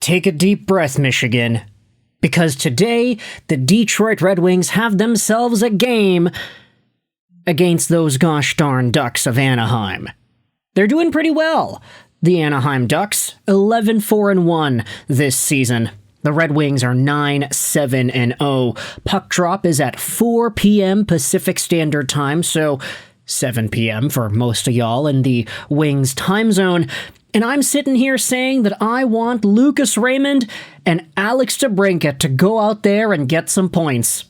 Take a deep breath, Michigan, because today the Detroit Red Wings have themselves a game against those gosh darn Ducks of Anaheim. They're doing pretty well. The Anaheim Ducks, 11-4-1 this season. The Red Wings are 9-7-0. Puck drop is at 4 p.m. Pacific Standard Time, so 7 p.m. for most of y'all in the Wings time zone. And I'm sitting here saying that I want Lucas Raymond and Alex DeBrincat to go out there and get some points.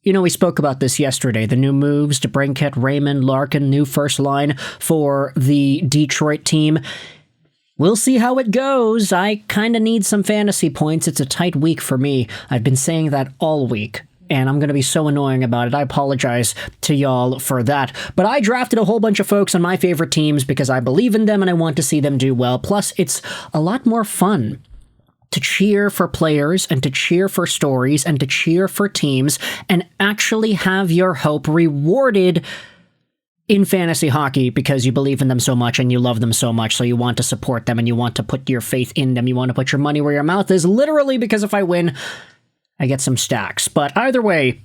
You know, we spoke about this yesterday. The new moves, DeBrincat, Raymond, Larkin, new first line for the Detroit team. We'll see how it goes. I kind of need some fantasy points. It's a tight week for me. I've been saying that all week, and I'm going to be so annoying about it. I apologize to y'all for that. But I drafted a whole bunch of folks on my favorite teams because I believe in them and I want to see them do well. Plus, it's a lot more fun to cheer for players and to cheer for stories and to cheer for teams and actually have your hope rewarded in fantasy hockey because you believe in them so much and you love them so much, so you want to support them and you want to put your faith in them. You want to put your money where your mouth is, literally, because if I win, I get some stacks. But either way,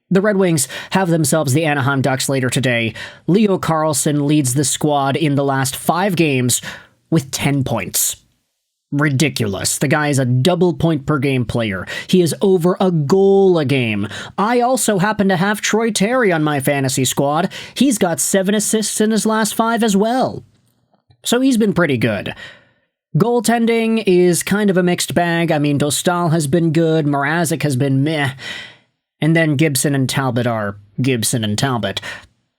the Red Wings have themselves the Anaheim Ducks later today. Leo Carlsson leads the squad in the last 5 games with 10 points. Ridiculous. The guy is a double point per game player. He is over a goal a game. I also happen to have Troy Terry on my fantasy squad. He's got 7 assists in his last 5 as well. So he's been pretty good. Goaltending is kind of a mixed bag. I mean, Dostal has been good. Mrazek has been meh. And then Gibson and Talbot are Gibson and Talbot.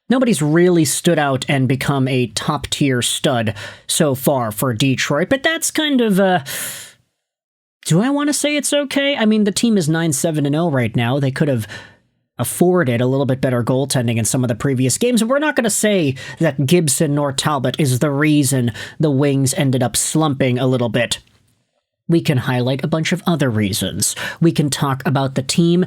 Nobody's really stood out and become a top-tier stud so far for Detroit, but that's kind of, do I want to say it's okay? I mean, the team is 9-7-0 right now. They could have afforded a little bit better goaltending in some of the previous games, and we're not going to say that Gibson nor Talbot is the reason the Wings ended up slumping a little bit. We can highlight a bunch of other reasons. We can talk about the team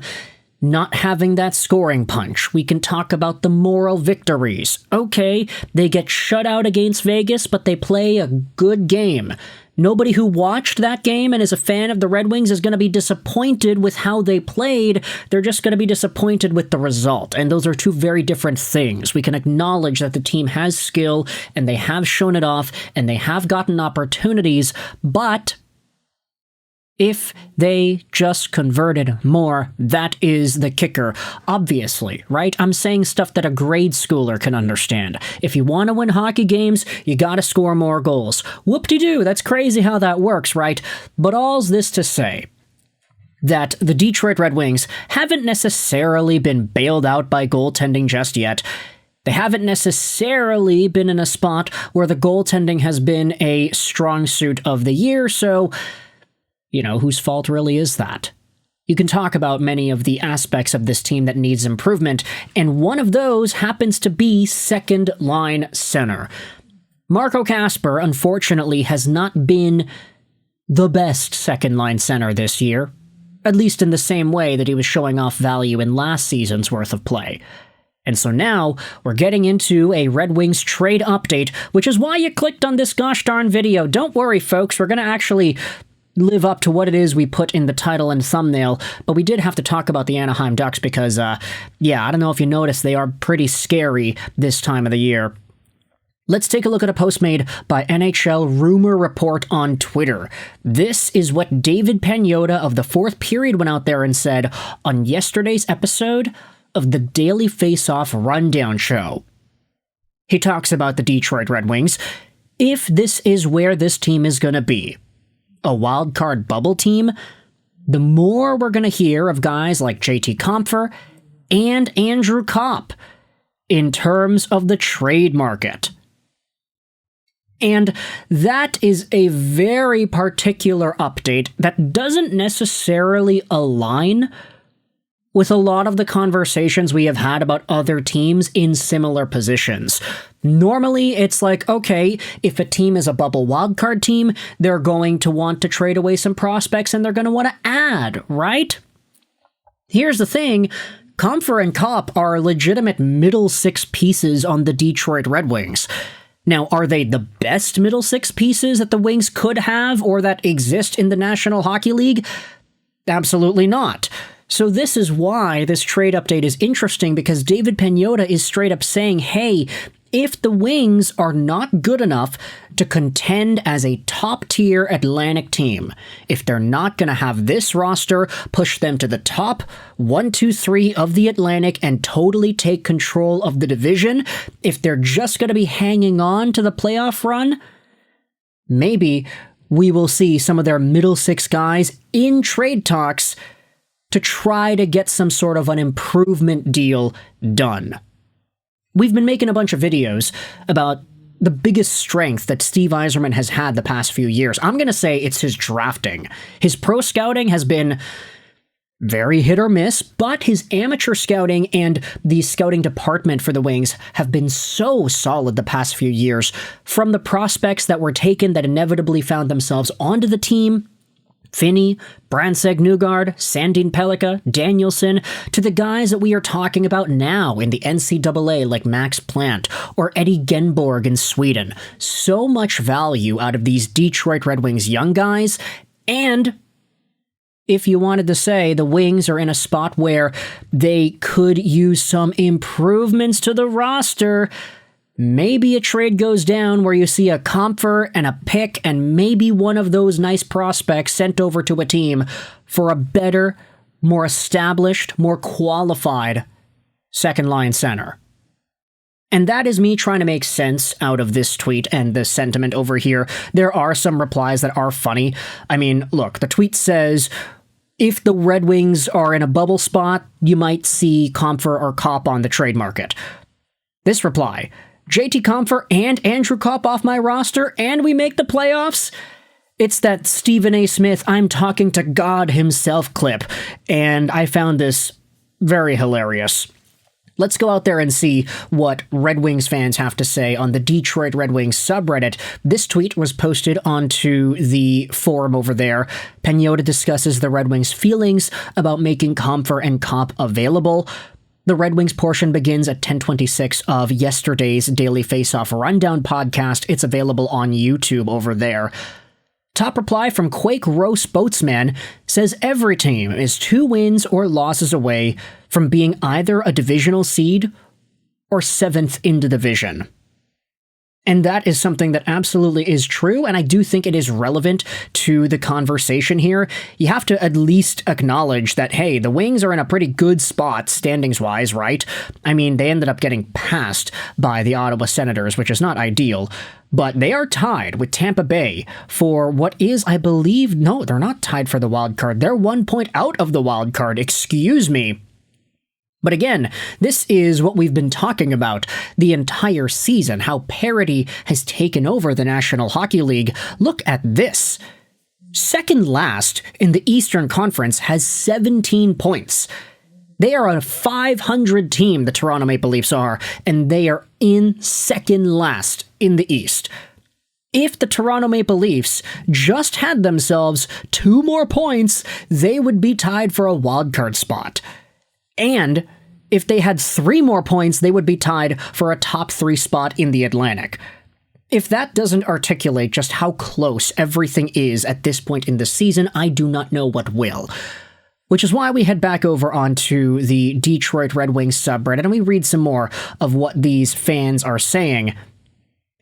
not having that scoring punch. We can talk about the moral victories. Okay, they get shut out against Vegas, but they play a good game. Nobody who watched that game and is a fan of the Red Wings is going to be disappointed with how they played. They're just going to be disappointed with the result. And those are two very different things. We can acknowledge that the team has skill and they have shown it off and they have gotten opportunities, but if they just converted more, that is the kicker. Obviously, right? I'm saying stuff that a grade schooler can understand. If you want to win hockey games, you gotta score more goals. Whoop-de-doo, that's crazy how that works, right? But all's this to say that the Detroit Red Wings haven't necessarily been bailed out by goaltending just yet. They haven't necessarily been in a spot where the goaltending has been a strong suit of the year, so you know, whose fault really is that? You can talk about many of the aspects of this team that needs improvement, and one of those happens to be second-line center. Marco Kasper, unfortunately, has not been the best second-line center this year, at least in the same way that he was showing off value in last season's worth of play. And so now, we're getting into a Red Wings trade update, which is why you clicked on this gosh darn video. Don't worry, folks, we're going to actually live up to what it is we put in the title and thumbnail, but we did have to talk about the Anaheim Ducks because, yeah, I don't know if you noticed, they are pretty scary this time of the year. Let's take a look at a post made by NHL Rumor Report on Twitter. This is what David Pagnotta of the Fourth Period went out there and said on yesterday's episode of the Daily Face-Off Rundown Show. He talks about the Detroit Red Wings. If this is where this team is going to be, a wild card bubble team, the more we're going to hear of guys like JT Compher and Andrew Copp in terms of the trade market. And that is a very particular update that doesn't necessarily align with a lot of the conversations we have had about other teams in similar positions. Normally, it's like, okay, if a team is a bubble wildcard team, they're going to want to trade away some prospects and they're going to want to add, right? Here's the thing. Compher and Copp are legitimate middle six pieces on the Detroit Red Wings. Now, are they the best middle six pieces that the Wings could have or that exist in the National Hockey League? Absolutely not. So this is why this trade update is interesting, because David Pagnotta is straight up saying, hey, if the Wings are not good enough to contend as a top-tier Atlantic team, if they're not going to have this roster push them to the top 1, 2, 3 of the Atlantic and totally take control of the division, if they're just going to be hanging on to the playoff run, maybe we will see some of their middle six guys in trade talks to try to get some sort of an improvement deal done. We've been making a bunch of videos about the biggest strength that Steve Yzerman has had the past few years. I'm going to say it's his drafting. His pro scouting has been very hit or miss, but his amateur scouting and the scouting department for the Wings have been so solid the past few years. From the prospects that were taken that inevitably found themselves onto the team, Finney, Brandsteg Nugard, Sandin Pellikka, Danielson, to the guys that we are talking about now in the NCAA like Max Plant or Eddie Genborg in Sweden. So much value out of these Detroit Red Wings young guys, and if you wanted to say the Wings are in a spot where they could use some improvements to the roster, maybe a trade goes down where you see a Compher and a pick and maybe one of those nice prospects sent over to a team for a better, more established, more qualified second-line center. And that is me trying to make sense out of this tweet and the sentiment over here. There are some replies that are funny. I mean, look, the tweet says, if the Red Wings are in a bubble spot, you might see Compher or Copp on the trade market. This reply, JT Compher and Andrew Copp off my roster, and we make the playoffs? It's that Stephen A. Smith, I'm talking to God himself clip, and I found this very hilarious. Let's go out there and see what Red Wings fans have to say on the Detroit Red Wings subreddit. This tweet was posted onto the forum over there. Pagnotta discusses the Red Wings' feelings about making Compher and Copp available. The Red Wings portion begins at 10:26 of yesterday's Daily Faceoff Rundown podcast. It's available on YouTube over there. Top reply from Quake Roast Boatsman says every team is 2 wins or losses away from being either a divisional seed or 7th in the division. And that is something that absolutely is true, and I do think it is relevant to the conversation here. You have to at least acknowledge that, hey, the Wings are in a pretty good spot standings-wise, right? I mean, they ended up getting passed by the Ottawa Senators, which is not ideal, but they are tied with Tampa Bay for what is, I believe, no, they're not tied for the wild card. They're 1 point out of the wild card, excuse me. But again, this is what we've been talking about the entire season, how parity has taken over the National Hockey League. Look at this. Second last in the Eastern Conference has 17 points. They are a 500 team, the Toronto Maple Leafs are, and they are in second last in the East. If the Toronto Maple Leafs just had themselves 2 more points, they would be tied for a wildcard spot. And if they had 3 more points, they would be tied for a top 3 spot in the Atlantic. If that doesn't articulate just how close everything is at this point in the season, I do not know what will. Which is why we head back over onto the Detroit Red Wings subreddit and we read some more of what these fans are saying.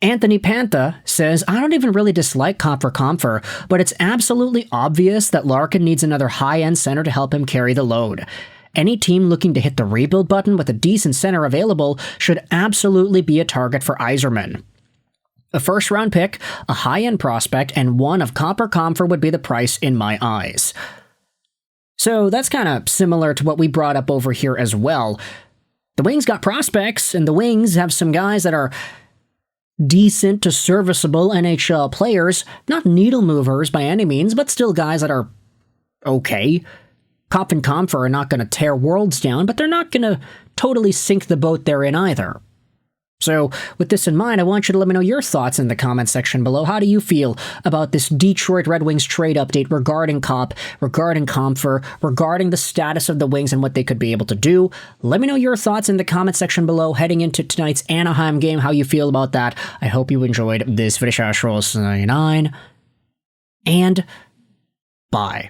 Anthony Pantha says, I don't even really dislike Compher, but it's absolutely obvious that Larkin needs another high-end center to help him carry the load. Any team looking to hit the rebuild button with a decent center available should absolutely be a target for Yzerman. A first-round pick, a high-end prospect, and one of Compher would be the price in my eyes. So that's kind of similar to what we brought up over here as well. The Wings got prospects, and the Wings have some guys that are decent to serviceable NHL players, not needle movers by any means, but still guys that are okay. Copp and Compher are not going to tear worlds down, but they're not going to totally sink the boat they're in either. So, with this in mind, I want you to let me know your thoughts in the comment section below. How do you feel about this Detroit Red Wings trade update regarding Copp, regarding Compher, regarding the status of the Wings and what they could be able to do? Let me know your thoughts in the comment section below heading into tonight's Anaheim game, how you feel about that. I hope you enjoyed this video. 9 and bye.